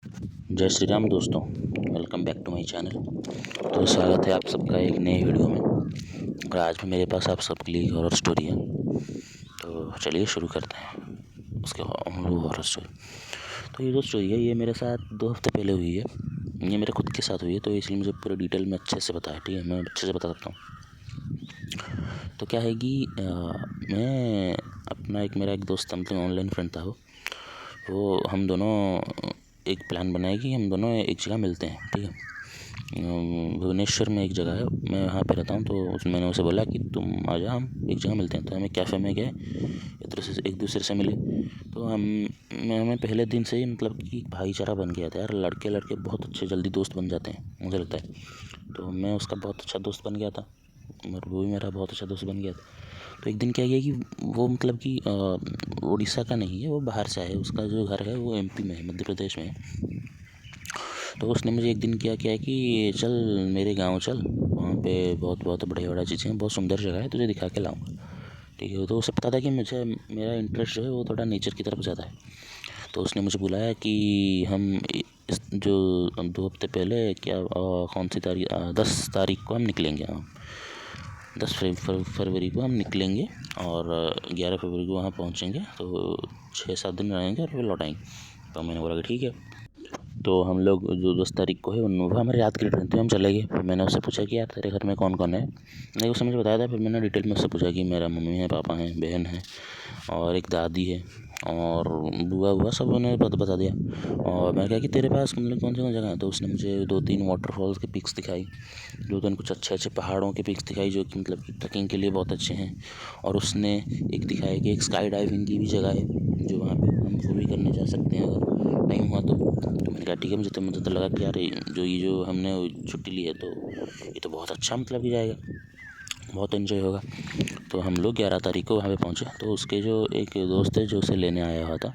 जय श्री राम दोस्तों, welcome back to my channel. तो स्वागत है आप सबका एक नए वीडियो में। और आज भी मेरे पास आप सबके लिए हॉरर स्टोरी है, तो चलिए शुरू करते हैं उसके हॉरर स्टोरी। तो ये जो स्टोरी है ये मेरे साथ 2 हफ्ते पहले हुई है। ये मेरे खुद के साथ हुई है, तो इसलिए मुझे पूरे डिटेल में अच्छे से पता है। ठीक है, मैं अच्छे से बता सकता हूँ। तो क्या है कि मैं अपना मेरा एक दोस्त था, मतलब ऑनलाइन फ्रेंड था वो हम दोनों एक प्लान बनाए कि हम दोनों एक जगह मिलते हैं। ठीक है, भुवनेश्वर में एक जगह है, मैं वहाँ पे रहता हूँ। तो मैंने उसे बोला कि तुम आ जा, हम एक जगह मिलते हैं। तो हमें कैफ़े में गए, एक दूसरे से मिले। तो हमें पहले दिन से ही मतलब कि भाईचारा बन गया था यार। लड़के लड़के बहुत अच्छे जल्दी दोस्त बन जाते हैं, मुझे लगता है। तो मैं उसका बहुत अच्छा दोस्त बन गया था और वो भी मेरा बहुत अच्छा दोस्त बन गया था। तो एक दिन क्या किया कि वो मतलब कि उड़ीसा का नहीं है, वो बाहर से है। उसका जो घर है वो एमपी में है, मध्य प्रदेश में है। तो उसने मुझे एक दिन क्या है कि चल मेरे गांव चल, वहाँ पे बहुत बहुत बढ़िया चीज़ें हैं, बहुत सुंदर जगह है, तुझे दिखा के लाऊंगा। ठीक है, तो उसे पता था कि मुझे मेरा इंटरेस्ट जो है वो थोड़ा नेचर की तरफ ज़्यादा है। तो उसने मुझे बुलाया कि हम इस जो 2 हफ्ते पहले क्या कौन सी तारीख 10 तारीख को हम निकलेंगे। हाँ, 10 फरवरी को हम निकलेंगे और 11 फरवरी को वहाँ पहुँचेंगे। तो 6-7 दिन रहेंगे और फिर लौट आएंगे। तो मैंने बोला कि ठीक है। तो हम लोग जो 10 तारीख को है वो हमारे रात की ट्रेन थी, हम चले गए। फिर मैंने उससे पूछा कि यार तेरे घर में कौन कौन है। नहीं, उसने मुझे बताया था। फिर मैंने डिटेल में उससे पूछा कि मेरा मम्मी है, पापा हैं, बहन है और एक दादी है और बुआ सब उन्होंने बता दिया। और मैंने कहा कि तेरे पास मतलब कौन सी जगह है। तो उसने मुझे 2-3 वाटरफॉल्स के पिक्स दिखाई, 2-3 कुछ अच्छे अच्छे पहाड़ों के पिक्स दिखाई जो कि मतलब कि ट्रैकिंग के लिए बहुत अच्छे हैं। और उसने एक दिखाया कि एक स्काई डाइविंग की भी जगह है जो वहाँ पे हम वो भी करने जा सकते हैं अगर टाइम हुआ तो। मैंने कहा ठीक है। मुझे तो लगा कि यार ये जो हमने छुट्टी ली है तो ये तो बहुत अच्छा मतलब कि जाएगा, बहुत एंजॉय होगा। तो हम लोग 11 तारीख को वहाँ पे पहुँचे। तो उसके जो एक दोस्त है जो उसे लेने आया हुआ था,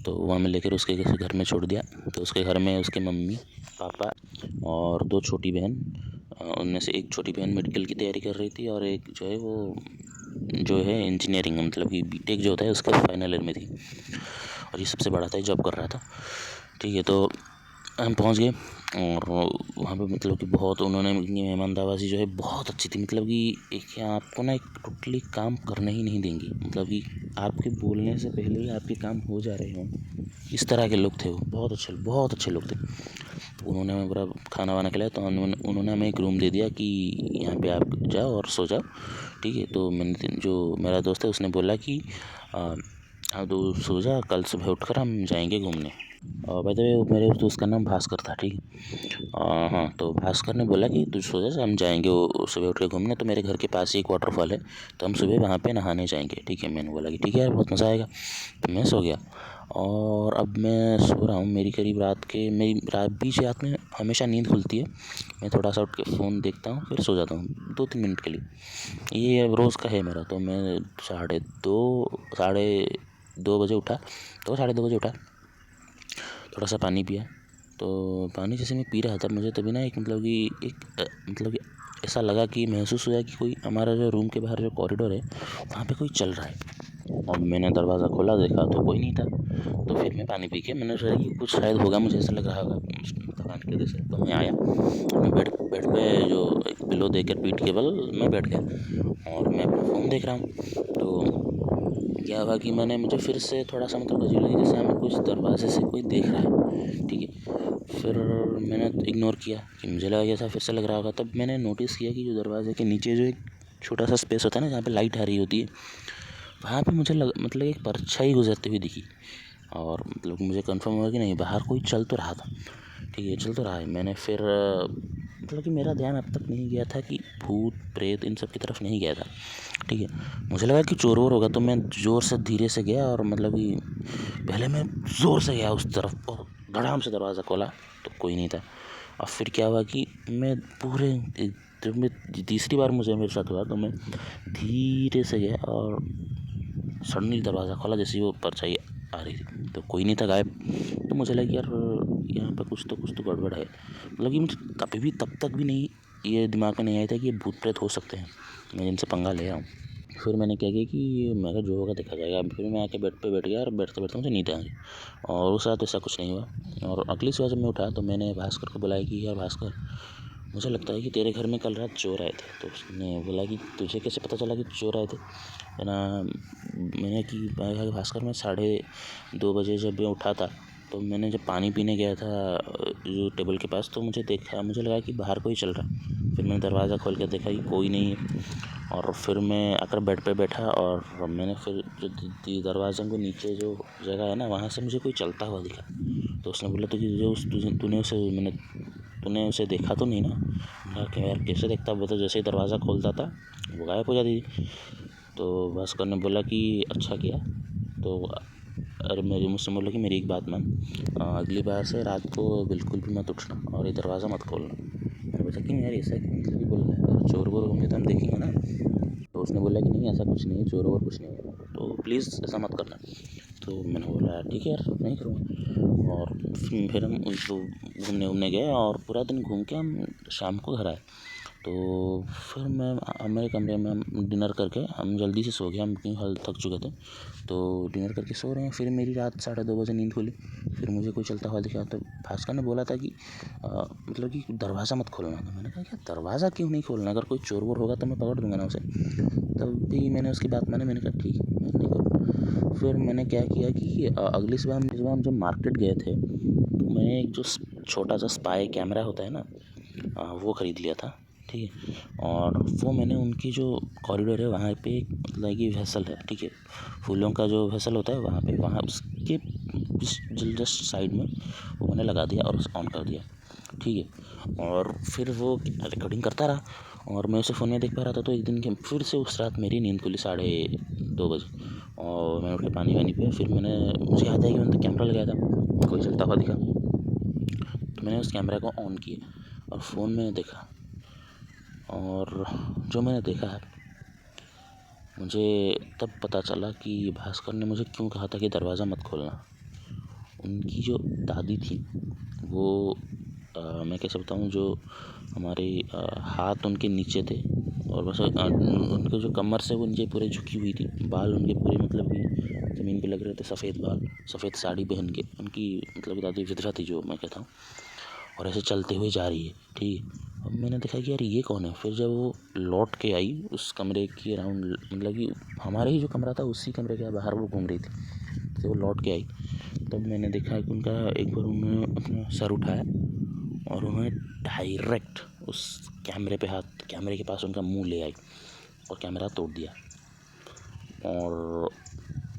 तो वो हमें लेकर उसके घर में छोड़ दिया। तो उसके घर में उसके मम्मी पापा और 2 छोटी बहन, उनमें से एक छोटी बहन मेडिकल की तैयारी कर रही थी और एक जो है वो जो है इंजीनियरिंग मतलब कि बीटेक जो होता है उसके फाइनल ईयर में थी। और ये सबसे बड़ा था, जॉब कर रहा था। ठीक है, तो हम पहुंच गए और वहाँ पे मतलब कि बहुत उन्होंने इतनी मेहमाननवाज़ी जो है बहुत अच्छी थी। मतलब कि एक आपको ना एक टोटली काम करने ही नहीं देंगी, मतलब कि आपके बोलने से पहले ही आपके काम हो जा रहे हों, इस तरह के लोग थे वो। बहुत अच्छे लोग थे। तो उन्होंने हमें पूरा खाना वाना खिलाया। तो उन्होंने हमें एक रूम दे दिया कि यहाँ पे आप जाओ और सो जाओ। ठीक है, तो मैंने जो मेरा दोस्त है उसने बोला कि हाँ तो सो जा, कल सुबह उठकर हम जाएंगे घूमने। और बाय द वे मेरे उस दोस्त का नाम भास्कर था। ठीक है, हाँ, तो भास्कर ने बोला कि तू सो जा, हम जाएंगे वो सुबह उठ के घूमने। तो मेरे घर के पास ही एक वाटरफॉल है, तो हम सुबह वहाँ पे नहाने जाएंगे। ठीक है, मैंने बोला कि ठीक है यार, बहुत मज़ा आएगा। तो मैं सो गया और अब मैं सो रहा हूँ। मेरी करीब बीच रात में हमेशा नींद खुलती है। मैं थोड़ा सा उठ के फ़ोन देखता हूँ, फिर सो जाता हूँ 2-3 मिनट के लिए। ये रोज़ का है मेरा। तो मैं 2:30 बजे उठा। तो 2:30 बजे उठा, थोड़ा सा पानी पिया। तो पानी जैसे मैं पी रहा था, मुझे तभी ना एक मतलब कि ऐसा लगा कि महसूस हुआ कि कोई हमारा जो रूम के बाहर जो कॉरिडोर है वहाँ पे कोई चल रहा है। अब मैंने दरवाज़ा खोला, देखा तो कोई नहीं था। तो फिर मैं पानी पी के मैंने सोचा कि कुछ शायद होगा, मुझे ऐसा लग रहा होगा थकान की वजह से। तो मैं आया, मैं बेड पे जो एक पिलो देकर पीठ के बल मैं बैठ गया और मैं अपना फ़ोन देख रहा हूँ। तो क्या हुआ कि मुझे फिर से थोड़ा सा मतलब अजीब लगी, जैसे हमें कुछ दरवाजे से कोई देख रहा है। ठीक है, फिर मैंने इग्नोर किया कि मुझे लगा ऐसा फिर से लग रहा होगा। तब मैंने नोटिस किया कि जो दरवाजे के नीचे जो एक छोटा सा स्पेस होता है ना जहाँ पे लाइट आ रही होती है, वहाँ पे मुझे मतलब एक परछाई गुजरती हुई दिखी। और मतलब मुझे कंफर्म हुआ कि नहीं, बाहर कोई चल तो रहा था। ठीक है, चल तो रहा है। मैंने फिर मतलब कि मेरा ध्यान अब तक नहीं गया था कि भूत प्रेत इन सब की तरफ नहीं गया था। ठीक है, मुझे लगा कि चोर वोर होगा। तो मैं ज़ोर से धीरे से गया और मतलब कि पहले मैं ज़ोर से गया उस तरफ और धड़ाम से दरवाज़ा खोला तो कोई नहीं था। और फिर क्या हुआ कि मैं पूरे जब मैं तीसरी बार मुझे मेरे साथ हुआ तो मैं धीरे से गया और सडनली दरवाज़ा खोला, जैसे ही वो परछाई आ रही थी तो कोई नहीं था, गायब। तो मुझे लगा यार यहाँ पर कुछ तो गड़बड़ है। मतलब कि मुझे तब तक भी नहीं ये दिमाग में नहीं आया था कि ये भूत प्रेत हो सकते हैं, मैं जिनसे पंगा ले रहा हूँ। फिर मैंने क्या किया कि मैं कहा जो होगा देखा जाएगा। फिर मैं आके बेड पे बैठ गया और बैठते बैठते मुझे नींद आ गई और उस रात ऐसा कुछ नहीं हुआ। और अगली सुबह जब मैं उठा तो मैंने भास्कर को बुलाया कि यार भास्कर, मुझे लगता है कि तेरे घर में कल रात चोर आए थे। तो उसने बोला कि तुझे कैसे पता चला कि चोर आए थे, है ना। मैंने कहा भास्कर, मैं 2:30 बजे जब मैं उठा था तो मैंने जब पानी पीने गया था जो टेबल के पास, तो मुझे लगा कि बाहर कोई चल रहा। फिर मैंने दरवाज़ा खोल के देखा कि कोई नहीं है और फिर मैं आकर बेड पे बैठा और मैंने फिर जो दरवाज़े को नीचे जो जगह है ना, वहाँ से मुझे कोई चलता हुआ दिखा। तो उसने बोला तो कि तूने उसे देखा तो नहीं ना। मैं कहा यार कैसे देखता, वो तो जैसे ही दरवाज़ा खोलता था वो गायब हो जाती थी। तो भास्कर ने बोला कि अच्छा किया। तो अरे मुझसे बोला कि मेरी एक बात मान, अगली बार से रात को बिल्कुल भी मत उठना और ये दरवाज़ा मत खोलना। मैंने पूछा क्यों यार, ऐसा क्यों बोल रहा है, अगर चोर वोर होंगे तो हम देखेंगे ना। तो उसने बोला कि नहीं ऐसा कुछ नहीं है, चोर वोर कुछ नहीं है, तो प्लीज़ ऐसा मत करना। तो मैंने बोला ठीक है यार, नहीं करूँगा। और फिर हम घूमने गए और पूरा दिन घूम के हम शाम को घर आए। तो फिर मैं मेरे कमरे में हम डिनर करके हम जल्दी से सो गए, हम क्योंकि हल थक चुके थे। तो डिनर करके सो रहे हैं, फिर मेरी रात 2:30 बजे नींद खुली। फिर मुझे कोई चलता हुआ दिखा। तो भास्कर ने बोला था कि मतलब कि दरवाज़ा मत खोलना। तो मैंने कहा क्या दरवाज़ा क्यों नहीं खोलना, अगर कोई चोर वोर होगा तो मैं पकड़ दूंगा ना उसे। तब भी मैंने उसकी बात मानी, मैंने कहा ठीक है मैं नहीं करूँगा। फिर मैंने क्या किया कि अगली सुबह हम जब मार्केट गए थे तो मैंने एक जो छोटा सा स्पाई कैमरा होता है ना, वो ख़रीद लिया था, ठीक है। और वो मैंने उनकी जो कॉरिडोर है वहाँ पे एक मतलब कि वेसल है, ठीक है, फूलों का जो वेसल होता है वहाँ उसके जस्ट साइड में वो मैंने लगा दिया और उसे ऑन कर दिया, ठीक है। और फिर वो रिकॉर्डिंग करता रहा और मैं उसे फ़ोन में देख पा रहा था। तो एक दिन फिर से उस रात मेरी नींद खुली 2:30 बजे और मैं उठ के पानी वानी पिया। फिर मुझे याद है कि मैंने तो कैमरा लगाया था, कोई चलता हुआ दिखा तो मैंने उस कैमरा को ऑन किया और फ़ोन में देखा। और जो मैंने देखा है, मुझे तब पता चला कि भास्कर ने मुझे क्यों कहा था कि दरवाज़ा मत खोलना। उनकी जो दादी थी वो मैं कैसे बताऊँ, जो हमारे हाथ उनके नीचे थे और बस उनके जो कमर से वो नीचे पूरे झुकी हुई थी, बाल उनके पूरे मतलब कि ज़मीन पे लग रहे थे, सफ़ेद बाल, सफ़ेद साड़ी पहन के उनकी मतलब दादी विधवा थी जो मैं कहता हूँ, और ऐसे चलते हुए जा रही है, ठीक है। अब मैंने देखा कि यार ये कौन है। फिर जब वो लौट के आई उस कमरे के अराउंड, मतलब कि हमारे ही जो कमरा था उसी कमरे के बाहर वो घूम रही थी। तो वो लौट के आई तब मैंने देखा कि उनका एक बार उन्होंने अपना सर उठाया और उन्होंने डायरेक्ट उस कैमरे के पास उनका मुंह ले आई और कैमरा तोड़ दिया। और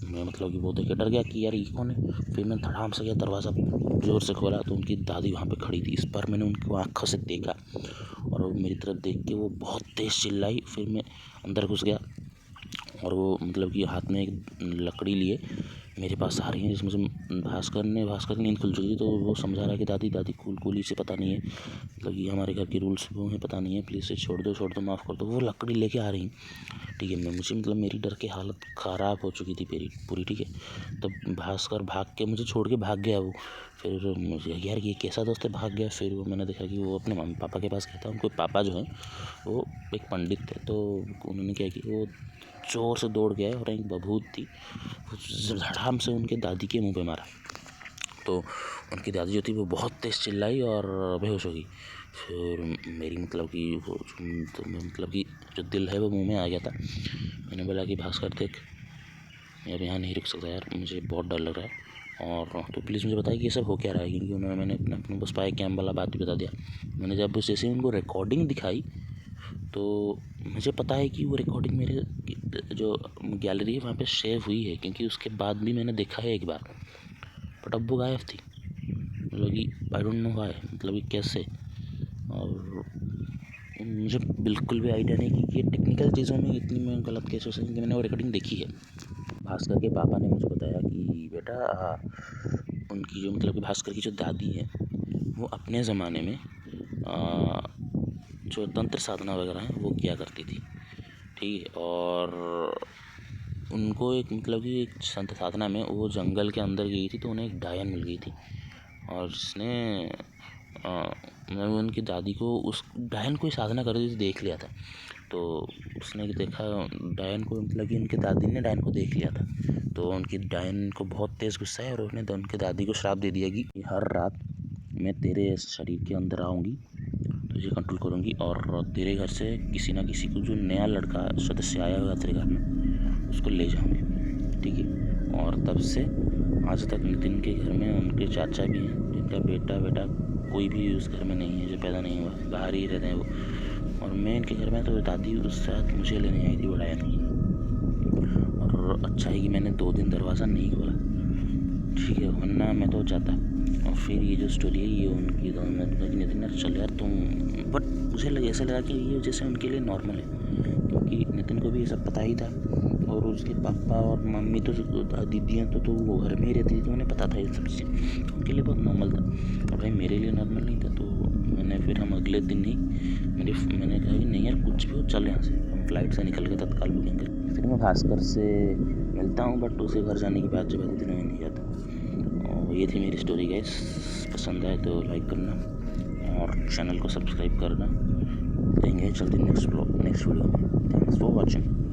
मैं मतलब कि वो देख के डर गया कि यार ये कौन है। फिर मैं धड़ाम से गया, दरवाज़ा ज़ोर से खोला तो उनकी दादी वहाँ पे खड़ी थी। इस बार मैंने उनको आँखों से देखा और वो मेरी तरफ देख के वो बहुत तेज़ चिल्लाई। फिर मैं अंदर घुस गया और वो मतलब कि हाथ में एक लकड़ी लिए मेरे पास आ रही हैं, जिसमें भास्कर की नींद खुल चुकी थी। तो वो समझा रहा है कि दादी कूल इसे पता नहीं है, मतलब कि हमारे घर के रूल्स वो हमें पता नहीं है, प्लीज़ इसे छोड़ दो माफ़ कर दो। वो लकड़ी लेके आ रही, ठीक है। मुझे मतलब मेरी डर की हालत ख़राब हो चुकी थी पूरी, ठीक है। तब भास्कर भाग के मुझे छोड़ के भाग गया वो। फिर मुझे यार ये कैसा दोस्त है, भाग गया। फिर वो मैंने देखा कि वो अपने मम्मी पापा के पास गया था। उनको पापा जो हैं वो एक पंडित थे। तो उन्होंने क्या किया, वो जोर से दौड़ गया और एक बभूत थी, धड़ाम से उनके दादी के मुंह पे मारा। तो उनकी दादी जो थी वो बहुत तेज़ चिल्लाई और बेहोश हो गई। फिर मेरी मतलब कि मतलब कि जो दिल है वो मुंह में आ गया था। मैंने बोला कि भास्कर देख, मैं अब यहाँ नहीं रुक सकता यार, मुझे बहुत डर लग रहा है और तो प्लीज़ मुझे बताइए कि ये सब हो क्या रहा है। क्योंकि मैंने अपने बस पाए कैम वाला बात भी बता दिया। मैंने जब जैसे उनको रिकॉर्डिंग दिखाई तो मुझे पता है कि वो रिकॉर्डिंग मेरे जो गैलरी है वहाँ पे सेव हुई है, क्योंकि उसके बाद भी मैंने देखा है एक बार, बट अब वो गायब थी। मतलब कि आई डोंट नो व्हाई, मतलब कि कैसे। और मुझे बिल्कुल भी आइडिया नहीं कि ये टेक्निकल चीज़ों में इतनी मैं गलत कैसे हो सकती, कि मैंने वो रिकॉर्डिंग देखी है। भास्कर के पापा ने मुझे बताया कि बेटा उनकी जो मतलब कि भास्कर की जो दादी है वो अपने ज़माने में जो तंत्र साधना वगैरह है वो किया करती थी, ठीक है। और उनको एक मतलब कि एक संत साधना में वो जंगल के अंदर गई थी तो उन्हें एक डायन मिल गई थी और जिसने मैं उनकी दादी को उस डायन कोई साधना कर रही थी देख लिया था। तो उसने देखा डायन को, मतलब कि उनकी दादी ने डायन को देख लिया था। तो उनकी डायन को बहुत तेज़ गुस्सा है और उसने उनकी दादी को श्राप दे दिया कि हर रात मैं तेरे शरीर के अंदर आऊँगी, तुझे कंट्रोल करूँगी और तेरे घर से किसी ना किसी को, जो नया लड़का सदस्य आया हुआ तेरे घर में, उसको ले जाऊँगी, ठीक है। और तब से आज तक नितिन के घर में उनके चाचा भी हैं, जिनका बेटा कोई भी उस घर में नहीं है, जो पैदा नहीं हुआ, बाहर ही रहते हैं वो। और मैं इनके घर में तो दादी उस रात मुझे लेने आई थी डायन की। और अच्छा है कि मैंने 2 दिन दरवाज़ा नहीं खोला, ठीक है, वरना मैं तो जाता। और फिर ये जो स्टोरी है ये उनकी, तो नितिन यार चल यार तुम, बट मुझे ऐसा लगा कि ये जैसे उनके लिए नॉर्मल है, क्योंकि नितिन को भी ये सब पता ही था। और उसके पापा और मम्मी तो दीदी हैं तो वो घर में ही रहती थी, तो उन्हें पता था ये सब चीज़ें, तो उनके लिए बहुत नॉर्मल था। और भाई मेरे लिए नॉर्मल नहीं था। तो फिर हम अगले दिन ही मैंने कहा कि नहीं यार कुछ भी हो चल यहाँ से, हम फ्लाइट से निकल गए तत्काल बुकिंग कर। फिर मैं भास्कर से मिलता हूँ, बट उसे घर जाने की बात जब आती दिन में नहीं जाता। और ये थी मेरी स्टोरी गाइस, पसंद आए तो लाइक करना और चैनल को सब्सक्राइब करना। देंगे जल्दी नेक्स्ट वीडियो में। Thanks for watching.